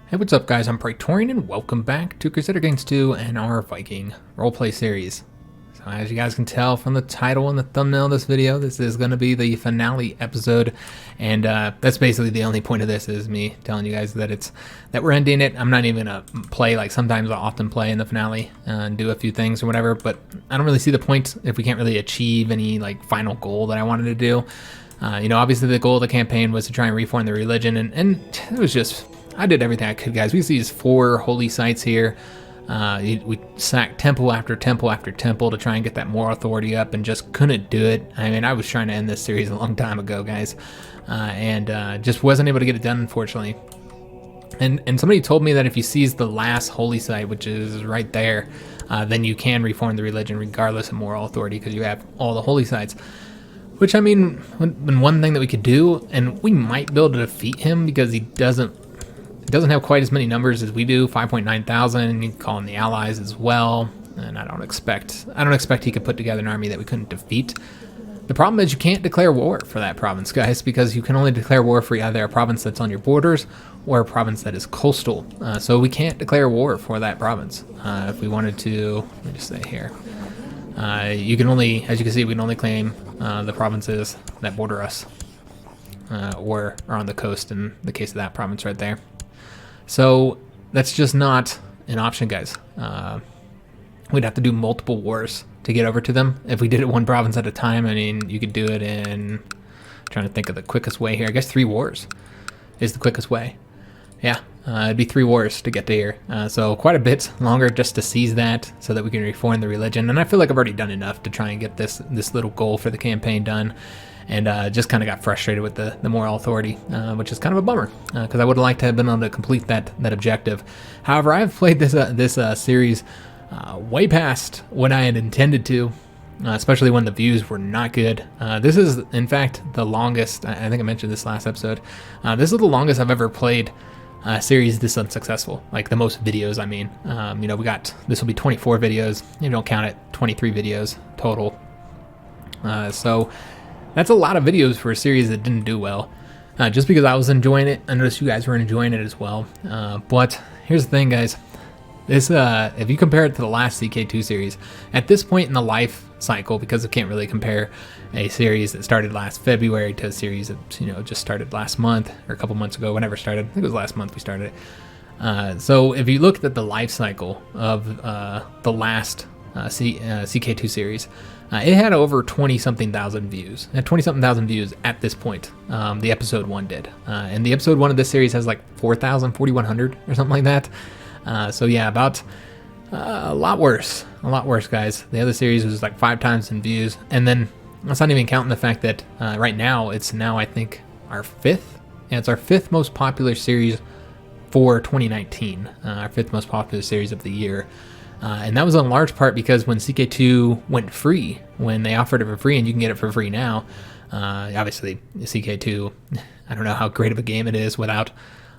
Hey, what's up guys, I'm Praetorian and welcome back to Crusader Kings II and our Viking roleplay series. So as you guys can tell from the title and the thumbnail of this video, this is going to be the finale episode, and that's basically the only point of this is me telling you guys that we're ending it. I'm not even going to play, like sometimes I'll often play in the finale and do a few things or whatever, but I don't really see the point if we can't really achieve any like final goal that I wanted to do. Obviously the goal of the campaign was to try and reform the religion, and it was just... I did everything I could, guys. We see these 4 holy sites here. We sacked temple after temple after temple to try and get that moral authority up and just couldn't do it. I mean, I was trying to end this series a long time ago, guys, and just wasn't able to get it done, unfortunately. And somebody told me that if you seize the last holy site, which is right there, then you can reform the religion regardless of moral authority because you have all the holy sites. Which, I mean, one thing that we could do, and we might be able to defeat him because he doesn't have quite as many numbers as we do, 5.9 thousand. You can call in the allies as well, and I don't expect he could put together an army that we couldn't defeat. The problem is you can't declare war for that province, guys, because you can only declare war for either a province that's on your borders or a province that is coastal. So we can't declare war for that province. If we wanted to, let me just say here, you can only, as you can see, we can only claim the provinces that border us or are on the coast in the case of that province right there. So that's just not an option, guys. We'd have to do multiple wars to get over to them. If we did it one province at a time, I mean, you could do it in, trying to think of the quickest way here. I guess 3 wars is the quickest way. Yeah, it'd be 3 wars to get to here. So quite a bit longer just to seize that so that we can reform the religion. And I feel like I've already done enough to try and get this little goal for the campaign done. And just kind of got frustrated with the moral authority, which is kind of a bummer, because I would have liked to have been able to complete that objective. However, I've played this series way past what I had intended to, especially when the views were not good. This is, in fact, the longest, I think I mentioned this last episode, this is the longest I've ever played a series this unsuccessful, like the most videos, I mean. This will be 24 videos, you don't count it, 23 videos total. So that's a lot of videos for a series that didn't do well. Just because I was enjoying it, I noticed you guys were enjoying it as well. But here's the thing, guys. This, if you compare it to the last CK2 series, at this point in the life cycle, because I can't really compare a series that started last February to a series that just started last month or a couple months ago, whenever it started. I think it was last month we started it. So if you looked at the life cycle of the last CK2 series, it had over 20-something thousand views. It had 20-something thousand views at this point. The episode 1 did. And the episode 1 of this series has like 4,100 or something like that. So yeah, about a lot worse, guys. The other series was like 5 times in views. And then that's not even counting the fact that right now, it's now I think our 5th. Yeah, it's our 5th most popular series for 2019. Our 5th most popular series of the year. And that was in large part because when CK2 went free, when they offered it for free, and you can get it for free now, obviously CK2, I don't know how great of a game it is without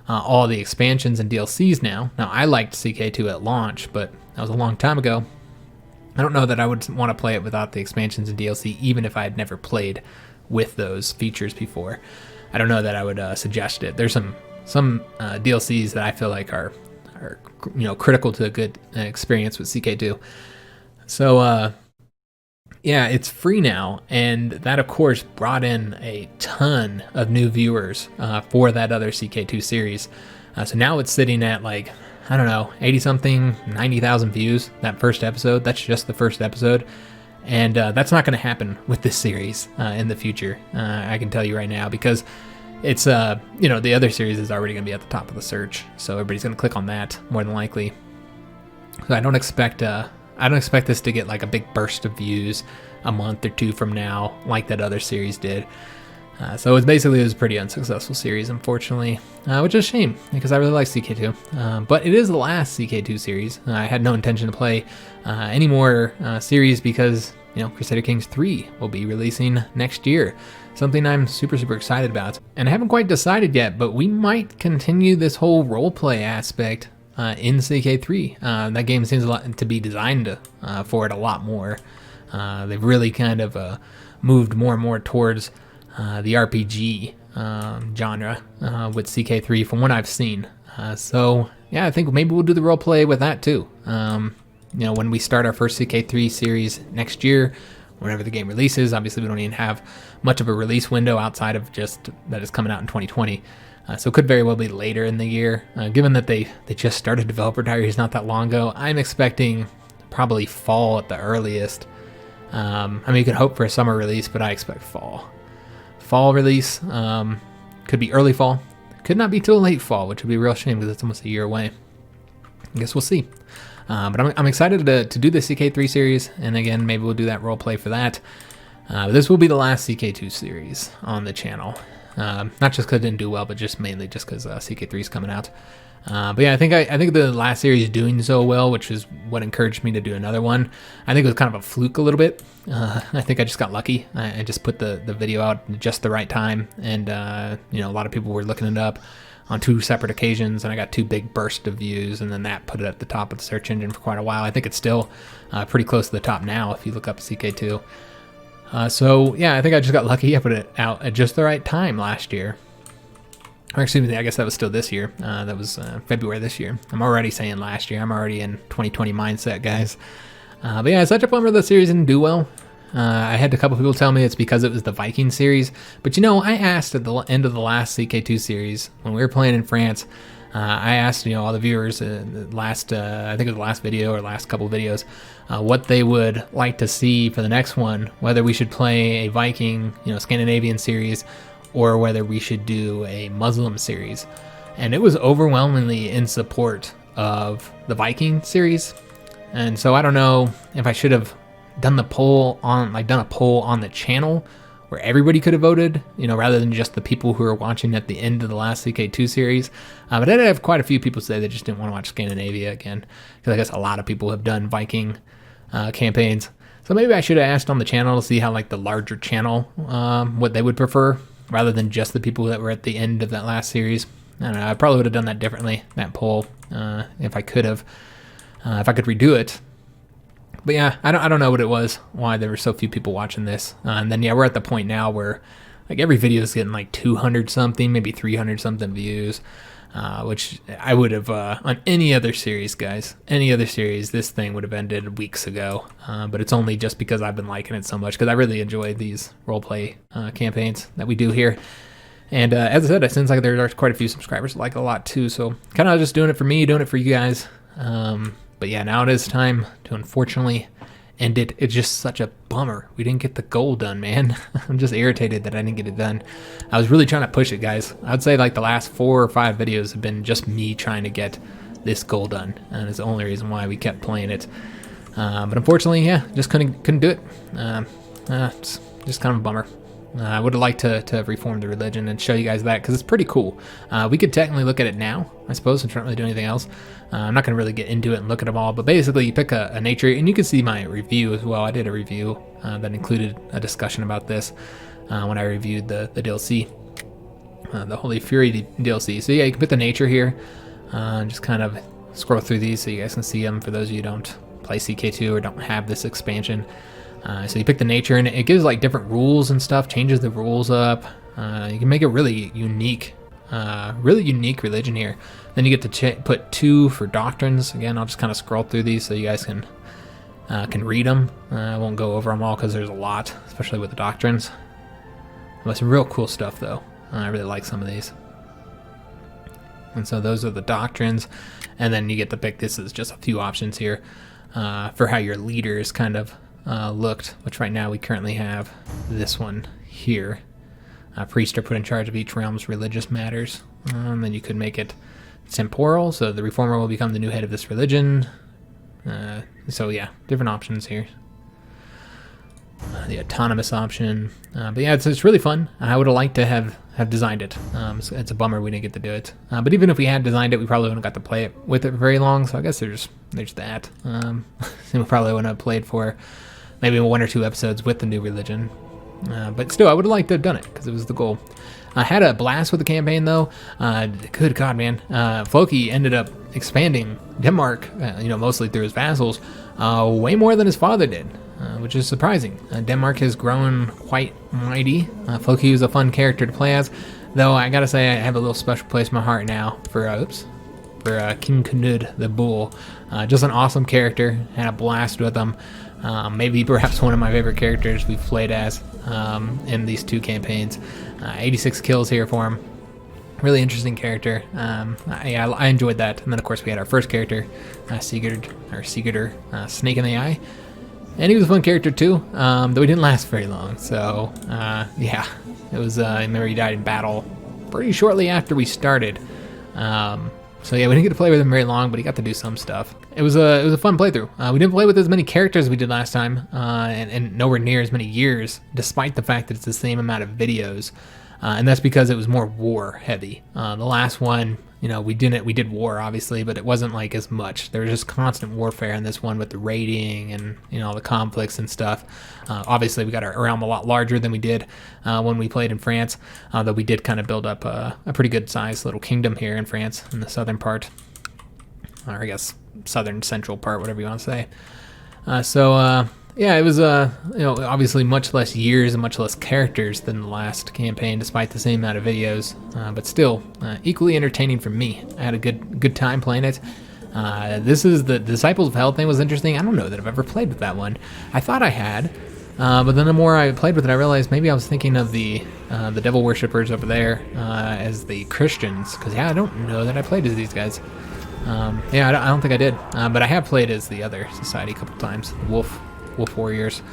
all the expansions and DLCs now. Now, I liked CK2 at launch, but that was a long time ago. I don't know that I would want to play it without the expansions and DLC, even if I had never played with those features before. I don't know that I would suggest it. There's some DLCs that I feel like are critical to a good experience with CK2. So yeah, it's free now, and that of course brought in a ton of new viewers for that other CK2 series. So now it's sitting at like, I don't know, 80-something, 90,000 views, that first episode. That's just the first episode. And that's not going to happen with this series in the future. I can tell you right now, because it's, the other series is already going to be at the top of the search, so everybody's going to click on that more than likely. So I don't expect this to get like a big burst of views a month or 2 from now, like that other series did. So it was a pretty unsuccessful series, unfortunately, which is a shame because I really like CK2. But it is the last CK2 series. I had no intention to play any more series because Crusader Kings III will be releasing next year. Something I'm super, super excited about. And I haven't quite decided yet, but we might continue this whole roleplay aspect in CK3. That game seems to be designed for it a lot more. They've really kind of moved more and more towards the RPG genre with CK3 from what I've seen. So yeah, I think maybe we'll do the role play with that too. You know, when we start our first CK3 series next year, whenever the game releases. Obviously, we don't even have much of a release window outside of just that it's coming out in 2020. So it could very well be later in the year. Given that they just started developer diaries not that long ago, I'm expecting probably fall at the earliest. I mean, you can hope for a summer release, but I expect fall. Fall release, could be early fall. Could not be till late fall, which would be a real shame because it's almost a year away. I guess we'll see. But I'm excited to do the CK3 series, and again, maybe we'll do that role play for that. This will be the last CK2 series on the channel. Not just because it didn't do well, but just mainly just because CK3 is coming out. But yeah, I think the last series is doing so well, which is what encouraged me to do another one. I think it was kind of a fluke a little bit. I think I just got lucky. I just put the video out at just the right time, and you know, a lot of people were looking it up on 2 separate occasions, and I got 2 big bursts of views, and then that put it at the top of the search engine for quite a while. I think it's still pretty close to the top now if you look up CK2. So yeah, I think I just got lucky. I put it out at just the right time last year. Or excuse me, I guess that was still this year. That was February this year. I'm already saying last year. I'm already in 2020 mindset, guys. But yeah, it's such a bummer the series didn't do well. I had a couple people tell me it's because it was the Viking series. But you know, I asked at the end of the last CK2 series, when we were playing in France, I asked, you know, all the viewers, I think it was the last video or last couple videos, what they would like to see for the next one, whether we should play a Viking, you know, Scandinavian series, or whether we should do a Muslim series. And it was overwhelmingly in support of the Viking series. And so I don't know if I should have done a poll on the channel where everybody could have voted, you know, rather than just the people who are watching at the end of the last CK2 series. But I did have quite a few people say they just didn't want to watch Scandinavia again, because I guess a lot of people have done Viking campaigns. So maybe I should have asked on the channel to see how, like, the larger channel, what they would prefer, rather than just the people that were at the end of that last series. I don't know, I probably would have done that differently, that poll, if I could have, if I could redo it. But yeah, I don't know what it was, why there were so few people watching this. And then yeah, we're at the point now where like every video is getting like 200 something, maybe 300 something views, which I would have, on any other series, guys, any other series, this thing would have ended weeks ago. But it's only just because I've been liking it so much, because I really enjoy these roleplay campaigns that we do here. And as I said, it seems like there are quite a few subscribers that like it a lot too. So kind of just doing it for me, doing it for you guys. But yeah, now it is time to unfortunately end it. It's just such a bummer. We didn't get the goal done, man. I'm just irritated that I didn't get it done. I was really trying to push it, guys. I would say like the last 4 or 5 videos have been just me trying to get this goal done. And it's the only reason why we kept playing it. But unfortunately, yeah, just couldn't do it. It's just kind of a bummer. I would have liked to reform the religion and show you guys that, because it's pretty cool. We could technically look at it now, I suppose, since we don't really do anything else. I'm not going to really get into it and look at them all, but basically you pick a nature, and you can see my review as well. I did a review that included a discussion about this when I reviewed the DLC, the Holy Fury DLC. So yeah, you can put the nature here, just kind of scroll through these so you guys can see them for those of you who don't play CK2 or don't have this expansion. So you pick the nature, and it gives like different rules and stuff, changes the rules up. You can make a really unique religion here. Then you get to put 2 for doctrines. Again, I'll just kind of scroll through these so you guys can read them. I won't go over them all because there's a lot, especially with the doctrines. But some real cool stuff though. I really like some of these. And so those are the doctrines, and then you get to pick. This is just a few options here for how your leaders kind of looked, which right now we currently have this one here. Priests are put in charge of each realm's religious matters. Then you could make it temporal, so the reformer will become the new head of this religion. So yeah, different options here. The autonomous option. But yeah, it's really fun. I would have liked to have designed it. It's a bummer we didn't get to do it. But even if we had designed it, we probably wouldn't have got to play it with it very long. So I guess there's that. We probably wouldn't have played for maybe 1 or 2 episodes with the new religion. But still, I would have liked to have done it because it was the goal. I had a blast with the campaign though. Good God, man. Floki ended up expanding Denmark, mostly through his vassals, way more than his father did, which is surprising. Denmark has grown quite mighty. Floki was a fun character to play as, though I gotta say I have a little special place in my heart now for, for King Canute the Bull. Just an awesome character. Had a blast with him. Maybe perhaps one of my favorite characters we've played as in these 2 campaigns. 86 kills here for him. Really interesting character. I enjoyed that. And then of course we had our first character, Sigurd Snake-in-the-Eye. And he was a fun character too, though he didn't last very long. So yeah, it was. I remember he died in battle pretty shortly after we started. So yeah, we didn't get to play with him very long, but he got to do some stuff. It was a fun playthrough. We didn't play with as many characters as we did last time, and nowhere near as many years, despite the fact that it's the same amount of videos. And that's because it was more war heavy. The last one, you know, we did war obviously, but it wasn't like as much. There was just constant warfare in this one with the raiding and, you know, the conflicts and stuff. Obviously we got our realm a lot larger than we did when we played in France, though we did kind of build up a pretty good sized little kingdom here in France in the southern part, or I guess southern central part, whatever you want to say. Yeah, it was, you know, obviously much less years and much less characters than the last campaign, despite the same amount of videos, but still equally entertaining for me. I had a good time playing it. This is the Disciples of Hell thing was interesting. I don't know that I've ever played with that one. I thought I had, but then the more I played with it, I realized maybe I was thinking of the devil worshippers over there as the Christians, because yeah, I don't know that I played as these guys. Yeah, I don't think I did, but I have played as the other society a couple times, Wolf Warriors,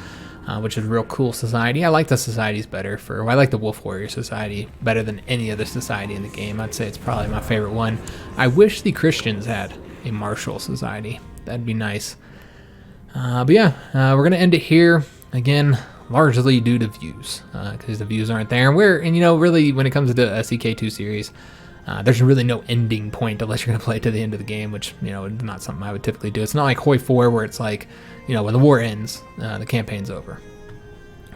which is a real cool society. I like the societies better. I like the Wolf Warrior Society better than any other society in the game. I'd say it's probably my favorite one. I wish the Christians had a martial society. That'd be nice. But yeah, we're gonna end it here again, largely due to views, because the views aren't there. And you know, really, when it comes to a CK2 series, there's really no ending point unless you're going to play to the end of the game, which, you know, is not something I would typically do. It's not like Hoi 4 where it's like, you know, when the war ends, the campaign's over.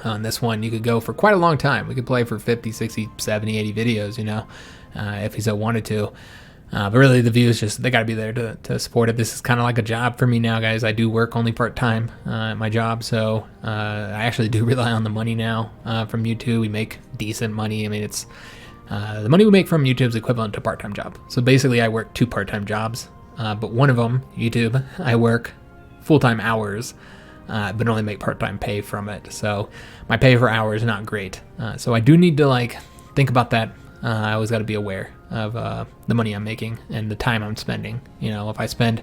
On this one, you could go for quite a long time. We could play for 50, 60, 70, 80 videos, you know, if you so wanted to. But really, the views just, they got to be there to support it. This is kind of like a job for me now, guys. I do work only part-time at my job, so I actually do rely on the money now from YouTube. We make decent money. I mean, it's... the money we make from YouTube is equivalent to a part-time job. So basically I work 2 part-time jobs, but one of them, YouTube, I work full-time hours, but only make part-time pay from it. So my pay for hours is not great. So I do need to like think about that. I always got to be aware of the money I'm making and the time I'm spending. You know, if I spend,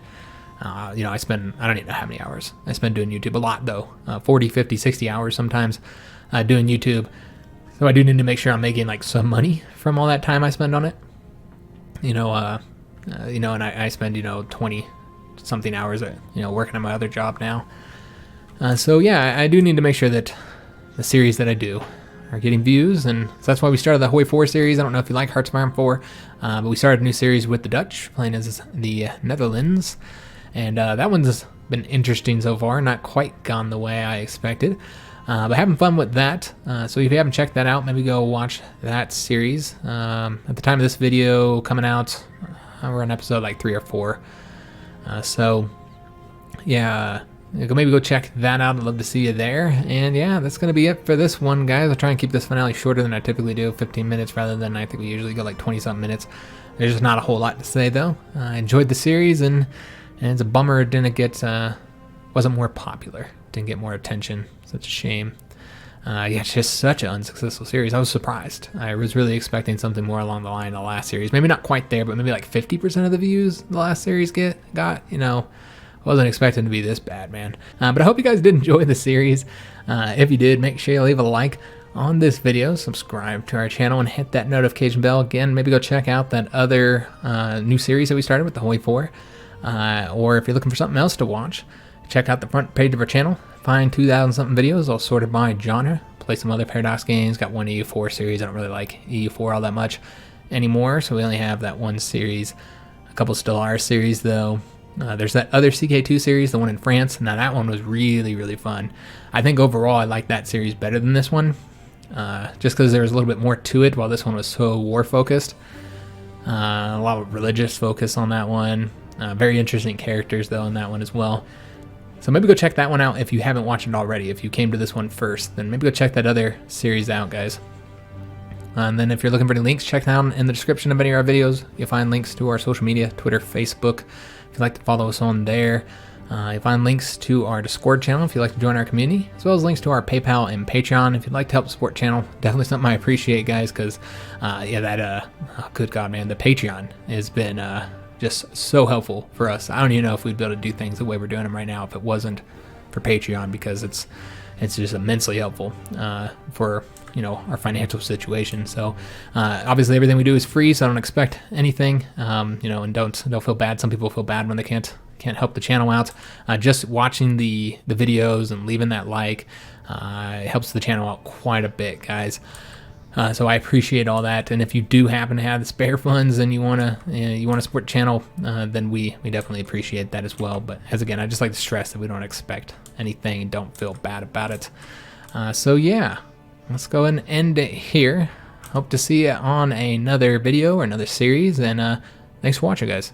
you know, I don't even know how many hours I spend doing YouTube. A lot though, 40, 50, 60 hours sometimes doing YouTube. So I do need to make sure I'm making like some money from all that time I spend on it. You know, and I spend, you know, 20 something hours, you know, working on my other job now. So yeah, I do need to make sure that the series that I do are getting views, and so that's why we started the Hoi 4 series. I don't know if you like Hearts of Iron 4, but we started a new series with the Dutch, playing as the Netherlands, and that one's been interesting so far, not quite gone the way I expected. But having fun with that. So if you haven't checked that out, maybe go watch that series. At the time of this video coming out, we're on episode like 3 or 4. So yeah, maybe go check that out. I'd love to see you there. And yeah, that's going to be it for this one, guys. I'll try and keep this finale shorter than I typically do, 15 minutes rather than I think we usually go like 20-something minutes. There's just not a whole lot to say though. I enjoyed the series, and it's a bummer it didn't get, wasn't more popular. Didn't get more attention. Such a shame. Yeah, it's just such an unsuccessful series. I was surprised. I was really expecting something more along the line of the last series. Maybe not quite there, but maybe like 50% of the views the last series got. You know, wasn't expecting to be this bad, man. But I hope you guys did enjoy the series. If you did, make sure you leave a like on this video, subscribe to our channel, and hit that notification bell. Again, maybe go check out that other new series that we started with, the Hoi 4. Or if you're looking for something else to watch, check out the front page of our channel. Find 2,000-something videos, all sorted by genre. Play some other Paradox games. Got one EU4 series. I don't really like EU4 all that much anymore, so we only have that one series. A couple Stellaris series, though. There's that other CK2 series, the one in France. Now, that one was really, really fun. I think overall I like that series better than this one, just because there was a little bit more to it, while this one was so war-focused. A lot of religious focus on that one. Very interesting characters, though, in that one as well. So maybe go check that one out if you haven't watched it already. If you came to this one first, then maybe go check that other series out, guys. And then if you're looking for any links, check down in the description of any of our videos. You'll find links to our social media, Twitter, Facebook. If you'd like to follow us on there. You'll find links to our Discord channel if you'd like to join our community, as well as links to our PayPal and Patreon if you'd like to help support the channel. Definitely something I appreciate, guys, because, good God, man, the Patreon has been just so helpful for us. I don't even know if we'd be able to do things the way we're doing them right now if it wasn't for Patreon, because it's just immensely helpful for our financial situation. So obviously everything we do is free, so I don't expect anything. And don't feel bad. Some people feel bad when they can't help the channel out. Just watching the videos and leaving that like helps the channel out quite a bit, guys. So I appreciate all that. And if you do happen to have the spare funds and you wanna support the channel, then we definitely appreciate that as well. But as again, I just like to stress that we don't expect anything and don't feel bad about it. So yeah, let's go ahead and end it here. Hope to see you on another video or another series, and thanks for watching, guys.